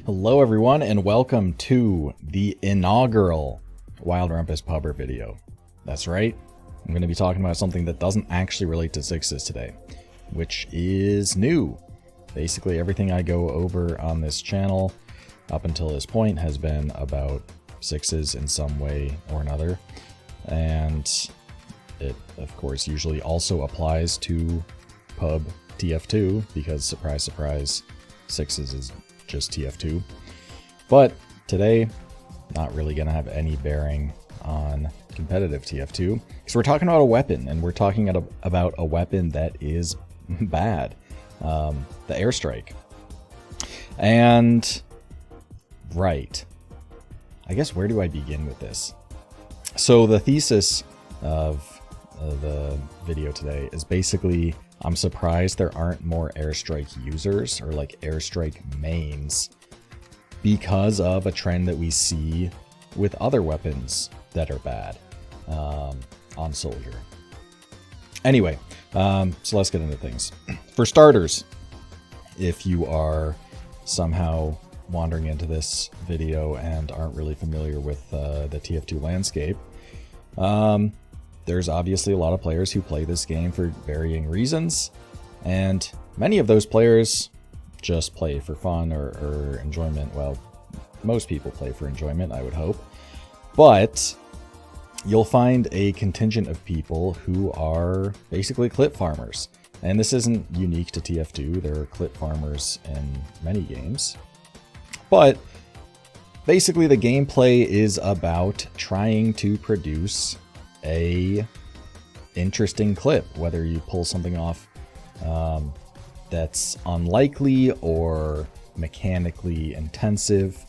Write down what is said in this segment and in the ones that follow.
Hello everyone and welcome to the inaugural Wild Rumpus Pubber video. That's right, I'm going to be talking about something that doesn't actually relate to sixes today, which is new. Basically everything I go over on this channel up until this point has been about sixes in some way or another, and it of course usually also applies to pub TF2 because surprise surprise, sixes is just TF2. But today, not really going to have any bearing on competitive TF2 because we're talking about a weapon, and we're talking about a weapon that is bad, the airstrike. And right, I guess where do I begin with this? So the thesis of the video today is basically I'm surprised there aren't more airstrike users or like airstrike mains because of a trend that we see with other weapons that are bad on Soldier. Anyway, so let's get into things. For starters, if you are somehow wandering into this video and aren't really familiar with the TF2 landscape, there's obviously a lot of players who play this game for varying reasons, and many of those players just play for fun or enjoyment. Well, most people play for enjoyment, I would hope. But you'll find a contingent of people who are basically clip farmers. And this isn't unique to TF2, there are clip farmers in many games. But basically the gameplay is about trying to produce a interesting clip, whether you pull something off that's unlikely or mechanically intensive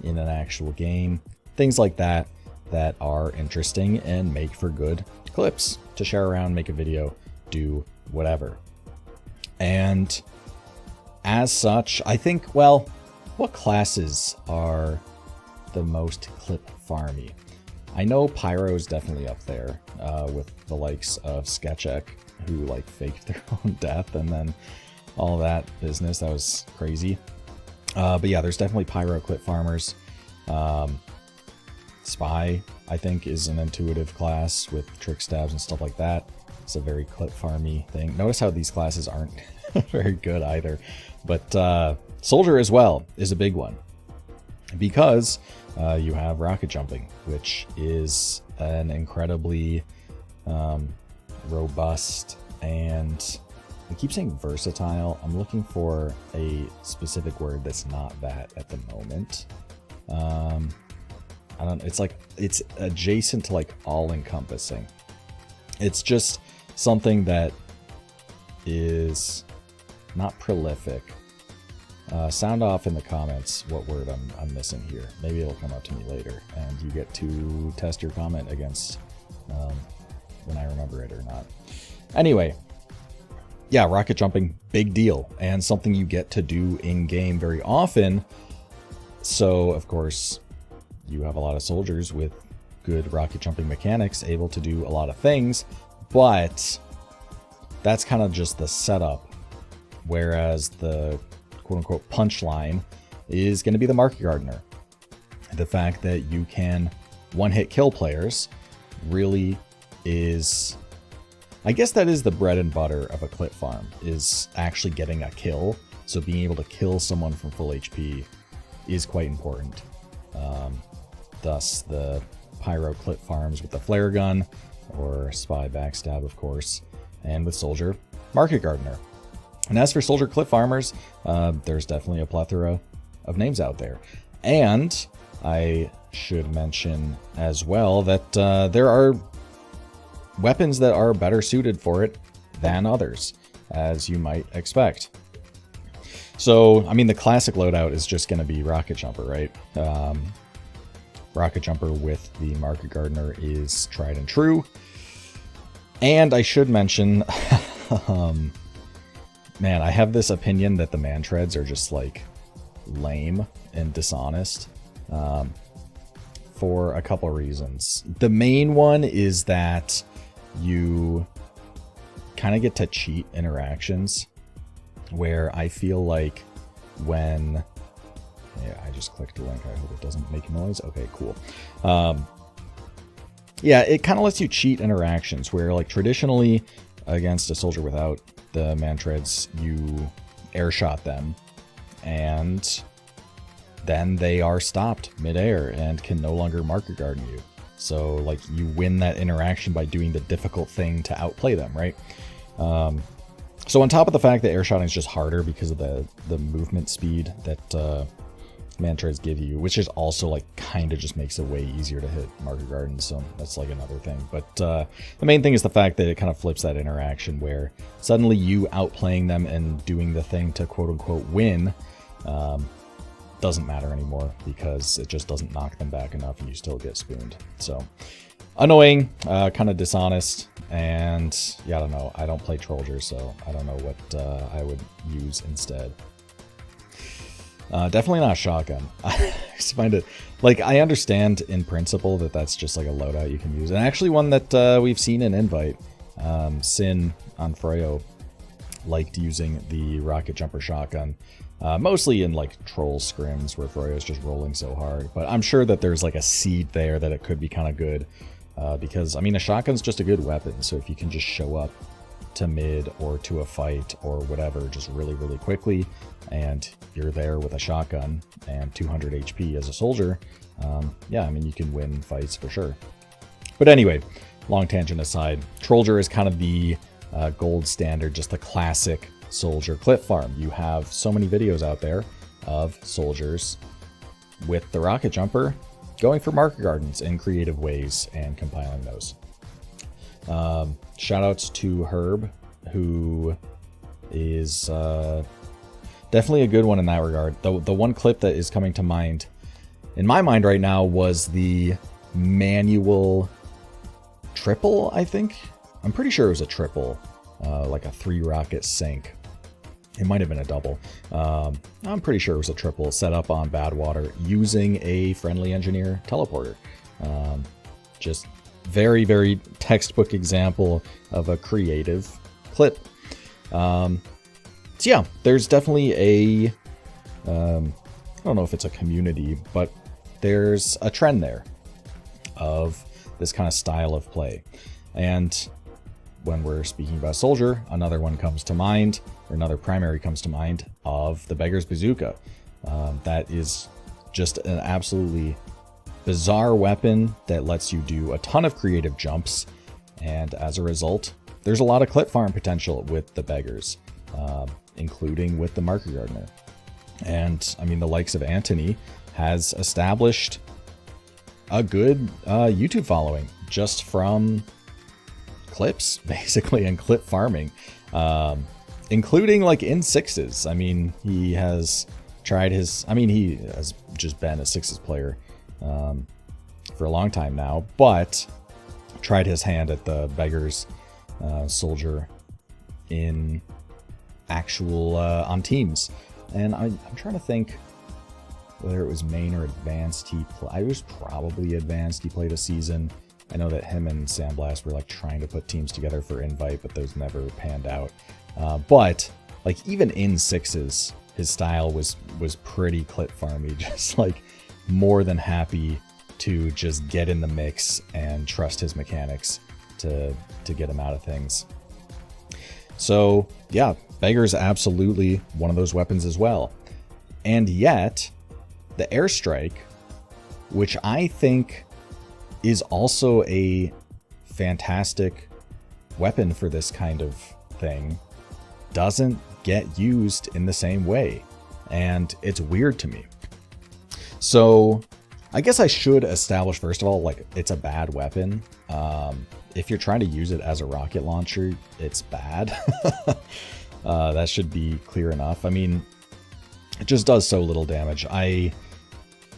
in an actual game, things like that that are interesting and make for good clips to share around, make a video, do whatever. And as such, I think, well, what classes are the most clip farmy? I know Pyro is definitely up there with the likes of Sketchek, who like faked their own death and then all that business. That was crazy. But yeah, there's definitely Pyro clip farmers. Spy, I think, is an intuitive class with trick stabs and stuff like that. It's a very clip farmy thing. Notice how these classes aren't very good either. But Soldier as well is a big one because you have rocket jumping, which is an incredibly robust and, I keep saying versatile. I'm looking for a specific word that's not that at the moment. I don't, it's like, it's adjacent to like all-encompassing. It's just something that is not prolific. Sound off in the comments what word I'm missing here. Maybe it'll come up to me later, and you get to test your comment against when I remember it or not. Anyway, yeah, rocket jumping, big deal, and something you get to do in-game very often. So, of course, you have a lot of soldiers with good rocket jumping mechanics able to do a lot of things, but that's kind of just the setup, whereas the quote-unquote punchline is going to be the Market Gardener. The fact that you can one-hit kill players really is, I guess that is the bread and butter of a clip farm, is actually getting a kill. So being able to kill someone from full HP is quite important. Thus the Pyro clip farms with the flare gun, or Spy backstab of course, and with Soldier, Market Gardener. And as for Soldier clip farmers, there's definitely a plethora of names out there. And I should mention as well that there are weapons that are better suited for it than others, as you might expect. So, I mean, the classic loadout is just going to be Rocket Jumper, right? Rocket Jumper with the Market Gardener is tried and true. And I should mention, man, I have this opinion that the man-treads are just like lame and dishonest for a couple of reasons. The main one is that you kind of get to cheat interactions, where I feel like when Yeah, I just clicked a link. I hope it doesn't make noise. Okay, cool. Yeah, it kind of lets you cheat interactions where, like, traditionally against a soldier without the man treads, you air shot them, and then they are stopped midair and can no longer market garden you. So, like, you win that interaction by doing the difficult thing to outplay them, right? So on top of the fact that air shotting is just harder because of the movement speed that man treads give you, which is also, like, kind of just makes it way easier to hit market gardens, so that's like another thing. But the main thing is the fact that it kind of flips that interaction where suddenly you outplaying them and doing the thing to quote-unquote win doesn't matter anymore because it just doesn't knock them back enough and you still get spooned. So annoying, kind of dishonest, and yeah, I don't know. I don't play Trollger, so I don't know what I would use instead. Definitely not a shotgun. I just find it, like, I understand in principle that that's just like a loadout you can use, and actually one that we've seen in Invite. Sin on Froyo liked using the rocket jumper shotgun, mostly in like troll scrims where Froyo's just rolling so hard. But I'm sure that there's like a seed there that it could be kind of good, because I mean a shotgun's just a good weapon. So if you can just show up to mid or to a fight or whatever just really quickly, and you're there with a shotgun and 200 HP as a soldier, yeah, I mean you can win fights for sure. But anyway, long tangent aside, Trollger is kind of the gold standard, just the classic soldier clip farm. You have so many videos out there of soldiers with the rocket jumper going for market gardens in creative ways and compiling those. Shout outs to Herb, who is definitely a good one in that regard. The one clip that is coming to mind in my mind right now was the manual triple, I think. I'm pretty sure it was a triple, like a 3 rocket sink. It might have been a double. I'm pretty sure it was a triple set up on Badwater using a friendly engineer teleporter. Just very textbook example of a creative clip. So yeah, there's definitely a, I don't know if it's a community, but there's a trend there of this kind of style of play. And when we're speaking about soldier, another one comes to mind, or another primary comes to mind, of the Beggar's Bazooka. That is just an absolutely bizarre weapon that lets you do a ton of creative jumps, and as a result, there's a lot of clip farm potential with the Beggars, including with the Market Gardener. And I mean, the likes of Anthony has established a good YouTube following just from clips, basically, and clip farming, including like in sixes. I mean, he has tried his, I mean, he has just been a sixes player for a long time now, but tried his hand at the Beggars soldier in actual on teams. And I'm trying to think whether it was main or advanced. I was probably advanced. He played a season. I know that him and Sandblast were like trying to put teams together for Invite, but those never panned out. But like even in sixes, his style was pretty clip farmy, just like more than happy to just get in the mix and trust his mechanics to get him out of things. So yeah, Beggar's absolutely one of those weapons as well. And yet, the airstrike, which I think is also a fantastic weapon for this kind of thing, doesn't get used in the same way. And it's weird to me. So I guess I should establish, first of all, like, it's a bad weapon. If you're trying to use it as a rocket launcher, it's bad. That should be clear enough. I mean, it just does so little damage. I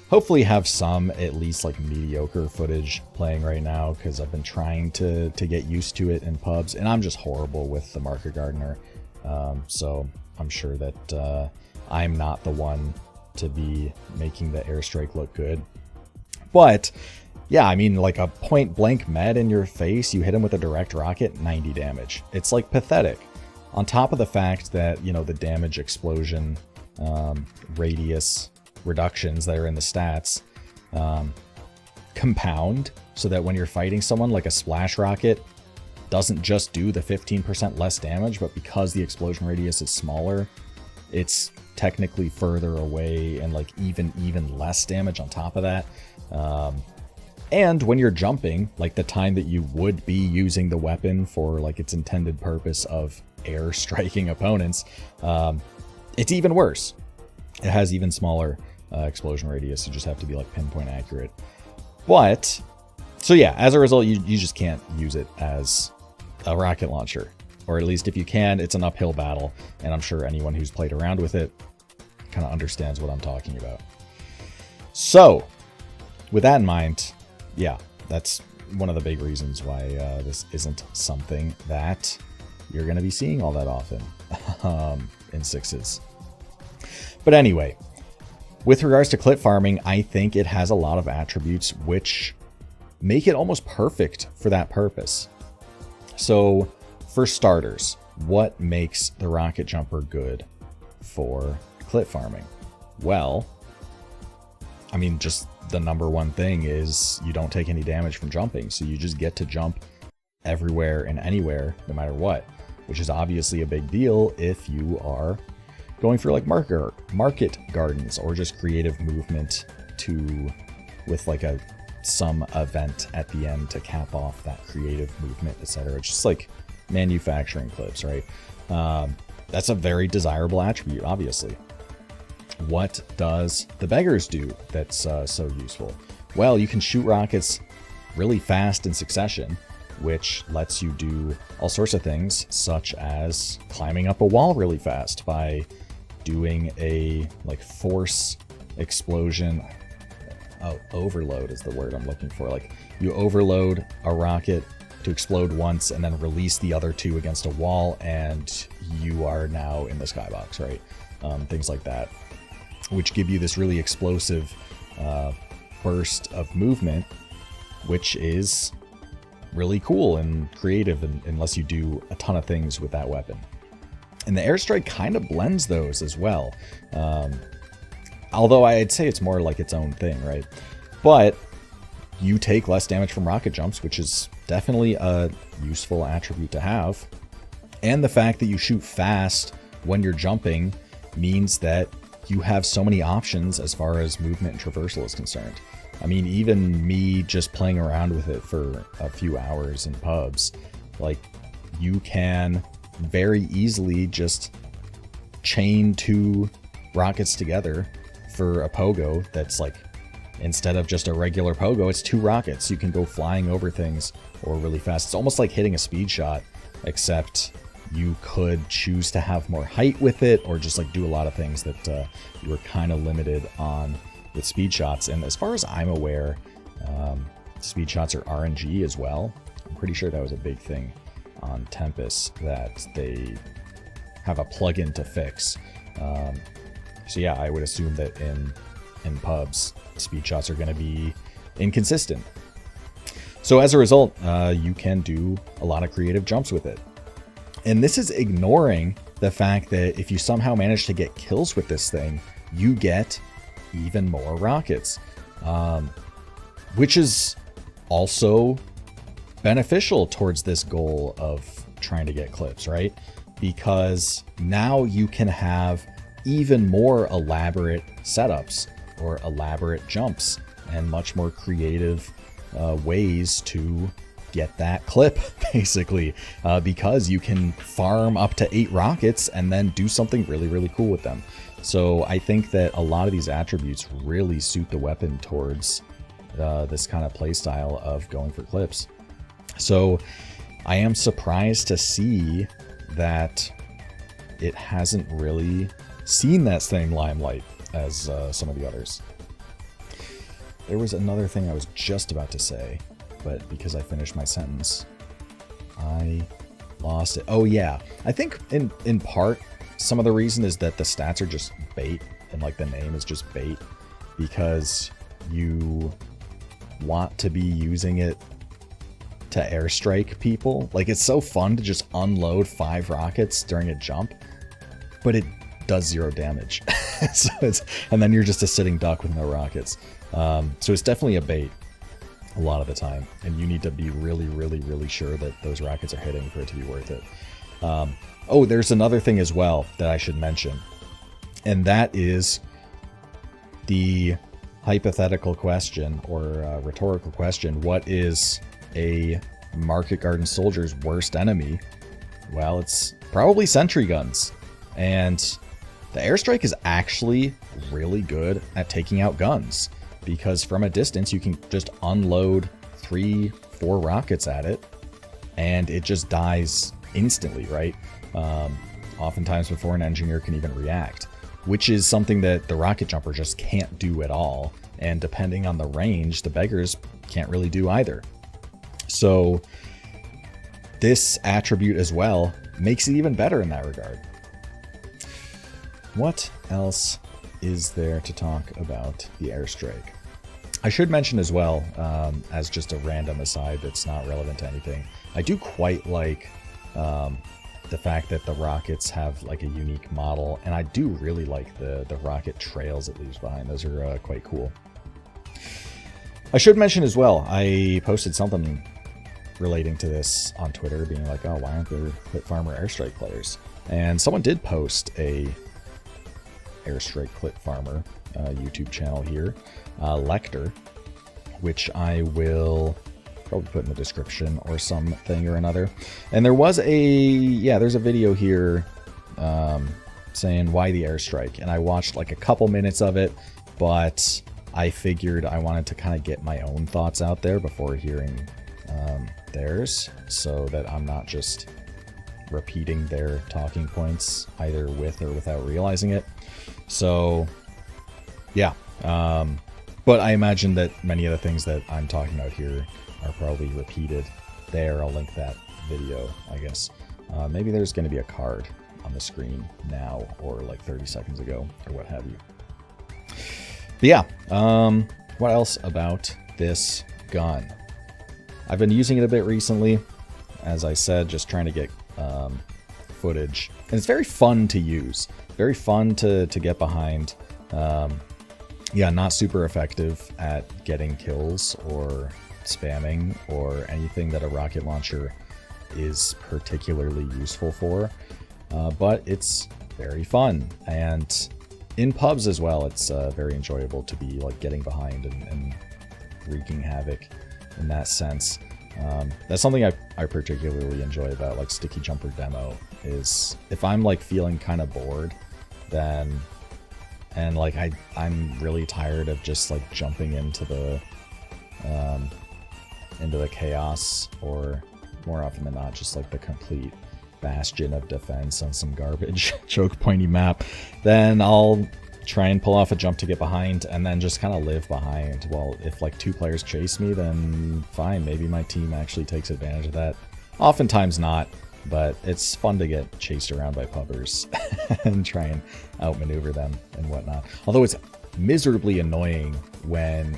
hopefully have some at least like mediocre footage playing right now, because I've been trying to get used to it in pubs, and I'm just horrible with the Market Gardener. So I'm sure that I'm not the one to be making the airstrike look good. But yeah, I mean, like a point blank med in your face, you hit him with a direct rocket, 90 damage. It's like pathetic. On top of the fact that, you know, the damage explosion radius reductions that are in the stats compound, so that when you're fighting someone, like a splash rocket doesn't just do the 15% less damage, but because the explosion radius is smaller, it's technically further away and like even less damage on top of that. And when you're jumping, like the time that you would be using the weapon for like its intended purpose of air striking opponents, it's even worse. It has even smaller explosion radius. You just have to be like pinpoint accurate. But so yeah, as a result, you just can't use it as a rocket launcher, or at least if you can, it's an uphill battle. And I'm sure anyone who's played around with it kind of understands what I'm talking about. So with that in mind, yeah, that's one of the big reasons why this isn't something that you're going to be seeing all that often in sixes. But anyway, with regards to clip farming, I think it has a lot of attributes which make it almost perfect for that purpose. So for starters, what makes the rocket jumper good for clip farming? Well, I mean, just the number one thing is you don't take any damage from jumping. So you just get to jump everywhere and anywhere, no matter what, which is obviously a big deal if you are going for like market gardens or just creative movement with like some event at the end to cap off that creative movement, etc. It's just like manufacturing clips, right? That's a very desirable attribute, obviously. What does the beggars do that's so useful? Well, you can shoot rockets really fast in succession, which lets you do all sorts of things, such as climbing up a wall really fast by doing a like force explosion. Oh, overload is the word I'm looking for. Like you overload a rocket to explode once and then release the other two against a wall, and you are now in the skybox, right? Things like that, which give you this really explosive burst of movement, which is really cool and creative, unless you do a ton of things with that weapon. And the airstrike kind of blends those as well. Although I'd say it's more like its own thing, right? But you take less damage from rocket jumps, which is definitely a useful attribute to have. And the fact that you shoot fast when you're jumping means that you have so many options as far as movement and traversal is concerned. I mean, even me just playing around with it for a few hours in pubs, like you can very easily just chain two rockets together for a pogo that's like, instead of just a regular pogo, it's two rockets. You can go flying over things or really fast. It's almost like hitting a speed shot, except you could choose to have more height with it, or just like do a lot of things that you were kind of limited on with speed shots. And as far as I'm aware, speed shots are RNG as well. I'm pretty sure that was a big thing on Tempest that they have a plugin to fix. So yeah, I would assume that in pubs, speed shots are going to be inconsistent. So as a result, you can do a lot of creative jumps with it. And this is ignoring the fact that if you somehow manage to get kills with this thing, you get even more rockets, which is also beneficial towards this goal of trying to get clips, right? Because now you can have even more elaborate setups or elaborate jumps and much more creative ways to get that clip, basically, because you can farm up to 8 rockets and then do something really, really cool with them. So I think that a lot of these attributes really suit the weapon towards this kind of playstyle of going for clips. So I am surprised to see that it hasn't really seen that same limelight as some of the others. There was another thing I was just about to say, but because I finished my sentence, I lost it. Oh yeah, I think in part, some of the reason is that the stats are just bait, and like the name is just bait, because you want to be using it to airstrike people. Like, it's so fun to just unload 5 rockets during a jump, but it does 0 damage. So and then you're just a sitting duck with no rockets. So it's definitely a bait a lot of the time, and you need to be really, really, really sure that those rockets are hitting for it to be worth it. Oh, there's another thing as well that I should mention, and that is the hypothetical question or rhetorical question: what is a market garden soldier's worst enemy? Well, it's probably sentry guns, and the airstrike is actually really good at taking out guns, because from a distance you can just unload 3-4 rockets at it and it just dies instantly, right? Oftentimes before an engineer can even react, which is something that the rocket jumper just can't do at all. And depending on the range, the beggars can't really do either. So this attribute as well makes it even better in that regard. What else is there to talk about the airstrike? I should mention as well, as just a random aside that's not relevant to anything, I do quite like the fact that the rockets have like a unique model, and I do really like the rocket trails it leaves behind. Those are quite cool. I should mention as well, I posted something relating to this on Twitter, being like, oh, why aren't there Clip Farmer airstrike players? And someone did post a airstrike Clip Farmer YouTube channel here, Lecter, which I will probably put in the description or something or another. And there was there's a video here saying why the airstrike, and I watched like a couple minutes of it, but I figured I wanted to kind of get my own thoughts out there before hearing theirs, so that I'm not just repeating their talking points either with or without realizing it. So yeah, but I imagine that many of the things that I'm talking about here are probably repeated there. I'll link that video, I guess. Maybe there's going to be a card on the screen now, or like 30 seconds ago, or what have you. But yeah, what else about this gun? I've been using it a bit recently, as I said, just trying to get footage, and it's very fun to use, very fun to get behind. Yeah, not super effective at getting kills or spamming or anything that a rocket launcher is particularly useful for, but it's very fun, and in pubs as well, it's very enjoyable to be like getting behind and wreaking havoc in that sense. That's something I particularly enjoy about like Sticky Jumper Demo, is if I'm like feeling kind of bored, then, and like I'm really tired of just like jumping into the chaos, or more often than not just like the complete bastion of defense on some garbage choke pointy map, then I'll try and pull off a jump to get behind, and then just kind of live behind. Well, if like 2 players chase me, then fine, maybe my team actually takes advantage of that. Oftentimes not, but it's fun to get chased around by pubbers and try and outmaneuver them and whatnot. Although it's miserably annoying when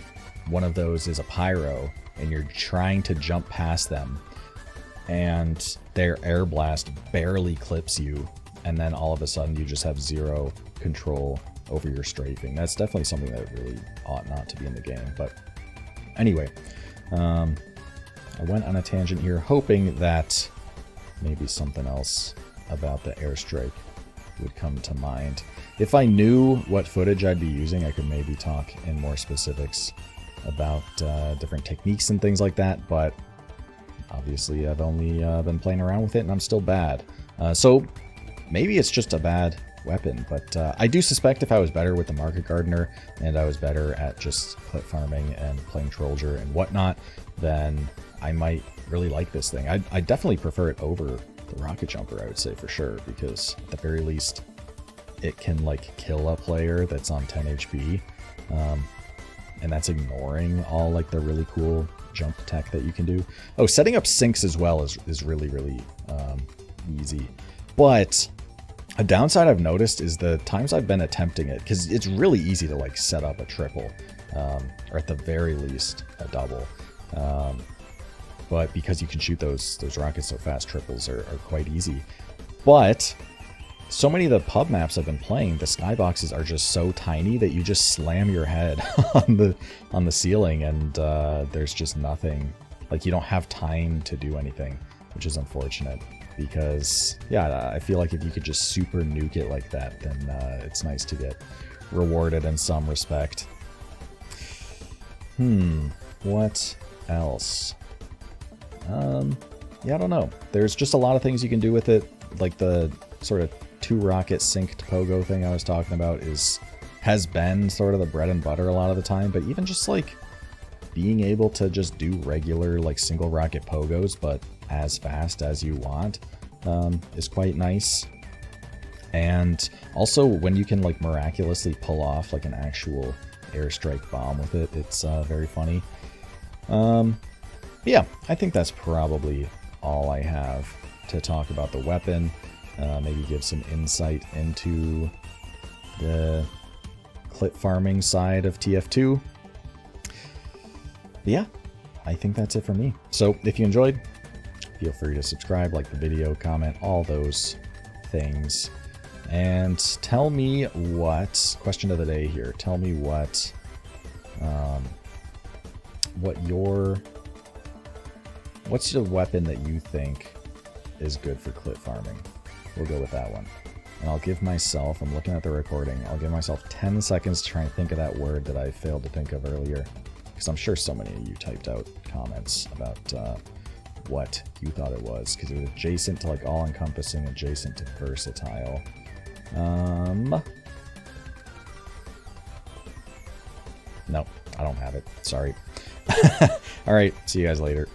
one of those is a pyro and you're trying to jump past them and their air blast barely clips you, and then all of a sudden you just have 0 control over your strafing. That's definitely something that really ought not to be in the game. But anyway, I went on a tangent here, hoping that maybe something else about the airstrike would come to mind. If I knew what footage I'd be using, I could maybe talk in more specifics about different techniques and things like that, but obviously I've only been playing around with it and I'm still bad. So maybe it's just a bad weapon, but I do suspect if I was better with the Market Gardener and I was better at just clip farming and playing Trollger and whatnot, then I might really like this thing. I definitely prefer it over the Rocket Jumper, I would say, for sure, because at the very least it can like kill a player that's on 10 HP, and that's ignoring all like the really cool jump tech that you can do. Oh, setting up sinks as well is really, really easy, but a downside I've noticed is the times I've been attempting it, because it's really easy to like set up a triple, or at the very least a double. But because you can shoot those rockets so fast, triples are quite easy. But so many of the pub maps I've been playing, the skyboxes are just so tiny that you just slam your head on the ceiling, and there's just nothing. Like, you don't have time to do anything, which is unfortunate. Because, yeah, I feel like if you could just super nuke it like that, then it's nice to get rewarded in some respect. What else? Yeah, I don't know. There's just a lot of things you can do with it. Like the sort of 2-rocket synced pogo thing I was talking about has been sort of the bread and butter a lot of the time. But even just like being able to just do regular like single rocket pogos, but as fast as you want, is quite nice. And also when you can like miraculously pull off like an actual airstrike bomb with it, it's very funny. Yeah, I think that's probably all I have to talk about the weapon. Maybe give some insight into the clit farming side of TF2. But yeah, I think that's it for me. So if you enjoyed, feel free to subscribe, like the video, comment, all those things. And tell me question of the day here, tell me what's the weapon that you think is good for clit farming? We'll go with that one. And I'll give myself, I'm looking at the recording, I'll give myself 10 seconds to try and think of that word that I failed to think of earlier. Because I'm sure so many of you typed out comments about what you thought it was. Because it was adjacent to like all-encompassing, adjacent to versatile. No, I don't have it. Sorry. Alright, see you guys later.